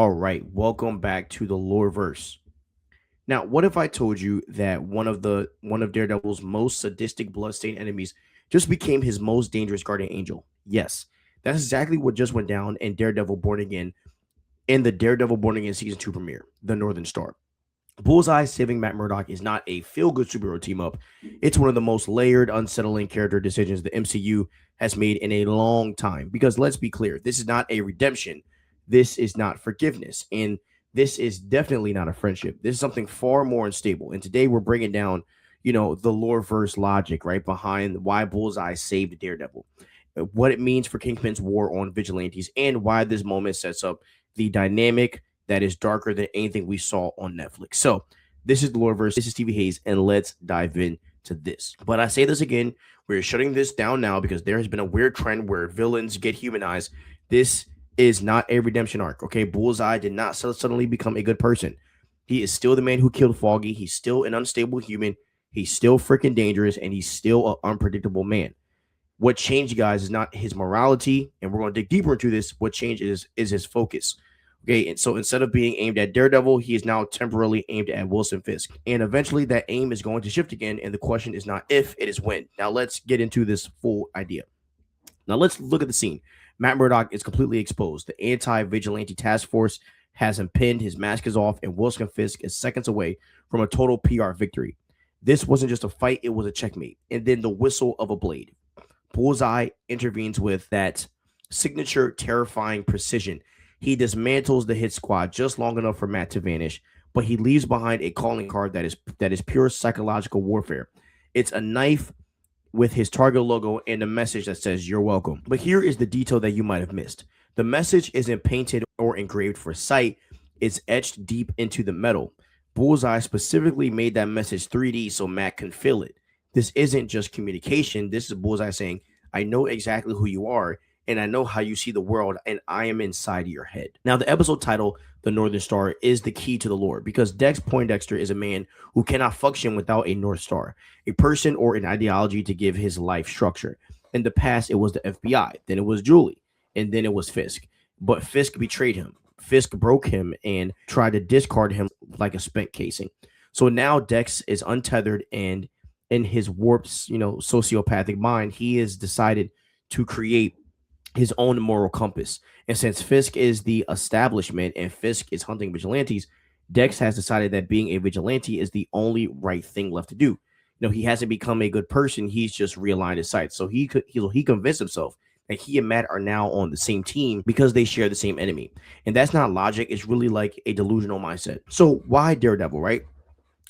All right, welcome back to the Loreverse. Now, what if I told you that one of Daredevil's most sadistic bloodstained enemies just became his most dangerous guardian angel? Yes, that's exactly what just went down in Daredevil Born Again in the Daredevil Born Again season 2 premiere, The Northern Star. Bullseye saving Matt Murdock is not a feel-good superhero team up. It's one of the most layered, unsettling character decisions the MCU has made in a long time. Because let's be clear, this is not a redemption. This is not forgiveness. And this is definitely not a friendship. This is something far more unstable. And today we're bringing down, the lore verse logic right behind why Bullseye saved Daredevil, what it means for Kingpin's war on vigilantes, and why this moment sets up the dynamic that is darker than anything we saw on Netflix. So, this is the Loreverse. This is Stevie Hayes, and let's dive into this. But I say this again, we're shutting this down now because there has been a weird trend where villains get humanized. This is not a redemption arc, okay? Bullseye did not suddenly become a good person. He is still the man who killed Foggy. He's still an unstable human. He's still freaking dangerous, and he's still an unpredictable man. What changed, guys, is not his morality, and we're going to dig deeper into this. What changed is his focus. Okay, and so instead of being aimed at Daredevil, he is now temporarily aimed at Wilson Fisk. And eventually that aim is going to shift again, and the question is not if, it is when. Now let's get into this full idea. Now let's look at the scene. Matt Murdock is completely exposed. The anti-vigilante task force has him pinned, his mask is off, and Wilson Fisk is seconds away from a total PR victory. This wasn't just a fight, it was a checkmate. And then the whistle of a blade. Bullseye intervenes with that signature terrifying precision. He dismantles the hit squad just long enough for Matt to vanish, but he leaves behind a calling card that is pure psychological warfare. It's a knife with his Target logo and a message that says "You're welcome." But here is the detail that you might have missed. The message isn't painted or engraved for sight, it's etched deep into the metal. Bullseye specifically made that message 3D so Matt can feel it. This isn't just communication. This is Bullseye saying, I know exactly who you are, and I know how you see the world, and I am inside of your head. Now, the episode title, The Northern Star, is the key to the lore because Dex Poindexter is a man who cannot function without a North Star, a person or an ideology to give his life structure. In the past, it was the FBI, then it was Julie, and then it was Fisk. But Fisk betrayed him. Fisk broke him and tried to discard him like a spent casing. So now Dex is untethered, and in his warped, sociopathic mind, he has decided to create his own moral compass. And since Fisk is the establishment and Fisk is hunting vigilantes, Dex has decided that being a vigilante is the only right thing left to do. He hasn't become a good person. He's just realigned his sights. So he convinced himself that he and Matt are now on the same team because they share the same enemy. And that's not logic. It's really like a delusional mindset. So why Daredevil, right?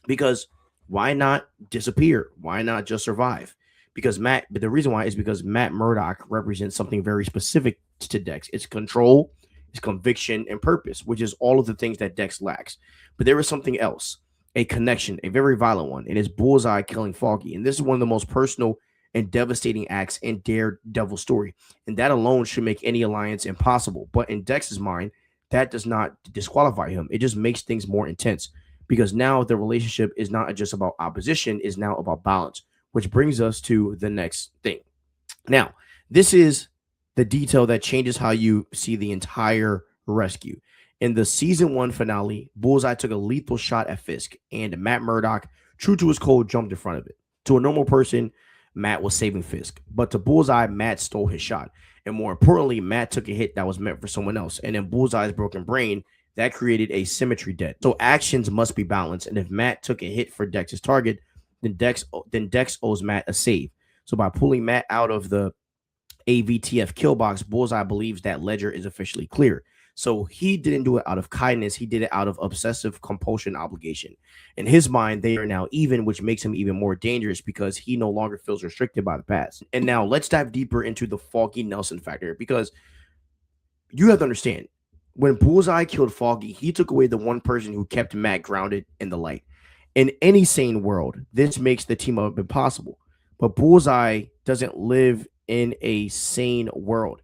Because why not disappear? Why not just survive? But the reason why is because Matt Murdock represents something very specific to Dex. It's control, it's conviction, and purpose, which is all of the things that Dex lacks. But there is something else, a connection, a very violent one. It is Bullseye killing Foggy. And this is one of the most personal and devastating acts in Daredevil story. And that alone should make any alliance impossible. But in Dex's mind, that does not disqualify him. It just makes things more intense because now the relationship is not just about opposition, is now about balance, which brings us to the next thing. Now, this is the detail that changes how you see the entire rescue. In the season 1 finale, Bullseye took a lethal shot at Fisk, and Matt Murdock, true to his code, jumped in front of it. To a normal person, Matt was saving Fisk, but to Bullseye, Matt stole his shot. And more importantly, Matt took a hit that was meant for someone else. And in Bullseye's broken brain, that created a symmetry debt. So actions must be balanced. And if Matt took a hit for Dex's target, then Dex owes Matt a save. So by pulling Matt out of the AVTF kill box, Bullseye believes that ledger is officially clear. So he didn't do it out of kindness. He did it out of obsessive compulsion obligation. In his mind, they are now even, which makes him even more dangerous because he no longer feels restricted by the past. And now let's dive deeper into the Foggy Nelson factor because you have to understand, when Bullseye killed Foggy, he took away the one person who kept Matt grounded in the light. In any sane world, this makes the team up impossible. But Bullseye doesn't live in a sane world.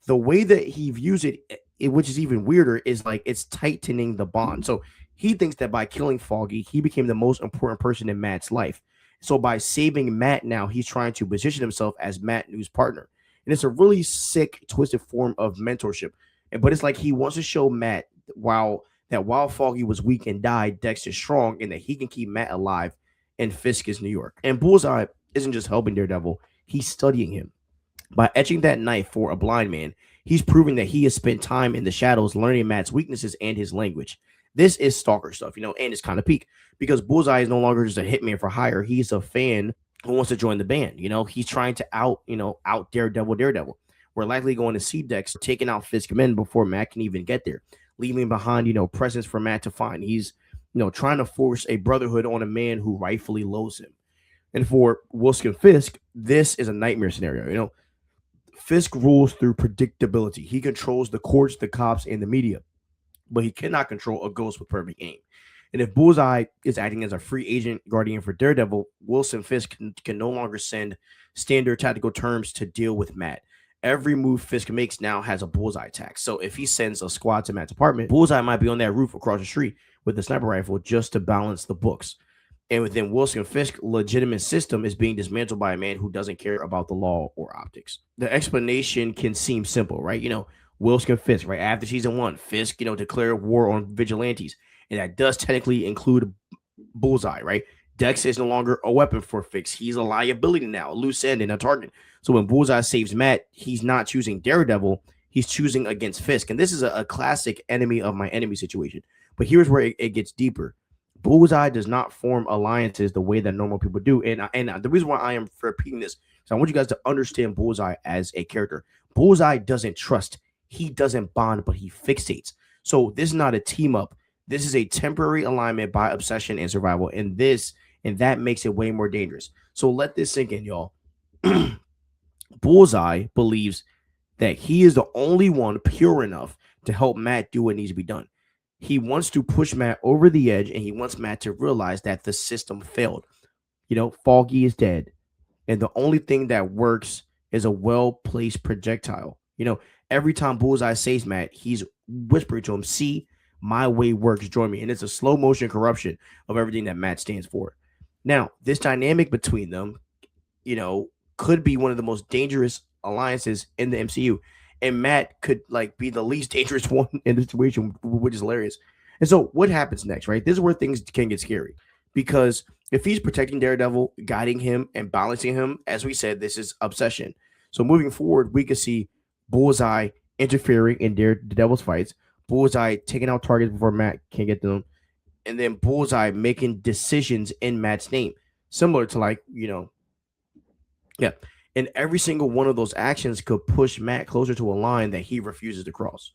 The way that he views it, which is even weirder, is like it's tightening the bond. So he thinks that by killing Foggy, he became the most important person in Matt's life. So by saving Matt now, he's trying to position himself as Matt's new partner. And it's a really sick, twisted form of mentorship. But it's like he wants to show Matt while Foggy was weak and died, Dex is strong and that he can keep Matt alive and Fisk is New York. And Bullseye isn't just helping Daredevil, he's studying him. By etching that knife for a blind man, he's proving that he has spent time in the shadows learning Matt's weaknesses and his language. This is stalker stuff, and it's kind of peak because Bullseye is no longer just a hitman for hire. He's a fan who wants to join the band. He's trying to out Daredevil. We're likely going to see Dex taking out Fisk men before Matt can even get there, leaving behind, presents for Matt to find. He's, trying to force a brotherhood on a man who rightfully loathes him. And for Wilson Fisk, this is a nightmare scenario. Fisk rules through predictability. He controls the courts, the cops, and the media, but he cannot control a ghost with perfect aim. And if Bullseye is acting as a free agent guardian for Daredevil, Wilson Fisk can no longer send standard tactical terms to deal with Matt. Every move Fisk makes now has a Bullseye attack. So if he sends a squad to Matt's apartment, Bullseye might be on that roof across the street with a sniper rifle just to balance the books. And within Wilson Fisk's legitimate system is being dismantled by a man who doesn't care about the law or optics. The explanation can seem simple, right? Wilson Fisk, right? After season 1, Fisk, declared war on vigilantes. And that does technically include Bullseye, right? Dex is no longer a weapon for Fisk. He's a liability now, a loose end and a target. So when Bullseye saves Matt, he's not choosing Daredevil. He's choosing against Fisk. And this is a classic enemy of my enemy situation. But here's where it gets deeper. Bullseye does not form alliances the way that normal people do. And the reason why I am repeating this is I want you guys to understand Bullseye as a character. Bullseye doesn't trust. He doesn't bond, but he fixates. So this is not a team up. This is a temporary alignment by obsession and survival. And that makes it way more dangerous. So let this sink in, y'all. Bullseye believes that he is the only one pure enough to help Matt do what needs to be done. He wants to push Matt over the edge, and he wants Matt to realize that the system failed. Foggy is dead, and the only thing that works is a well-placed projectile. Every time Bullseye saves Matt, he's whispering to him, see, my way works, join me. And it's a slow-motion corruption of everything that Matt stands for. Now, this dynamic between them, could be one of the most dangerous alliances in the MCU. And Matt could be the least dangerous one in the situation, which is hilarious. And so what happens next, right? This is where things can get scary. Because if he's protecting Daredevil, guiding him and balancing him, as we said, this is obsession. So moving forward, we could see Bullseye interfering in Daredevil's fights, Bullseye taking out targets before Matt can get them, and then Bullseye making decisions in Matt's name. Similar to and every single one of those actions could push Matt closer to a line that he refuses to cross.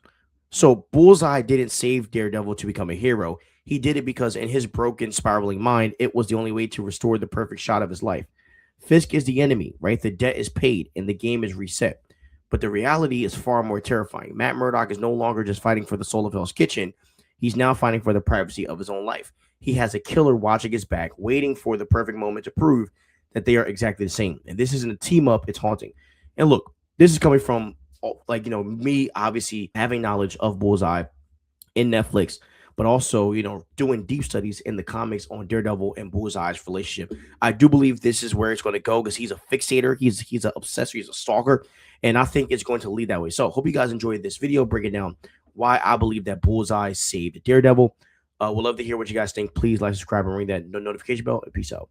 So Bullseye didn't save Daredevil to become a hero. He did it because in his broken, spiraling mind, it was the only way to restore the perfect shot of his life. Fisk is the enemy, right? The debt is paid and the game is reset. But the reality is far more terrifying. Matt Murdock is no longer just fighting for the soul of Hell's Kitchen. He's now fighting for the privacy of his own life. He has a killer watching his back, waiting for the perfect moment to prove that they are exactly the same. And this isn't a team up, it's haunting. And look, this is coming from me obviously having knowledge of Bullseye in Netflix, but also, doing deep studies in the comics on Daredevil and Bullseye's relationship. I do believe this is where it's going to go because he's a fixator, he's an obsessor, he's a stalker, and I think it's going to lead that way. So hope you guys enjoyed this video breaking down why I believe that Bullseye saved Daredevil. We'd love to hear what you guys think. Please like, subscribe, and ring that notification bell, and peace out.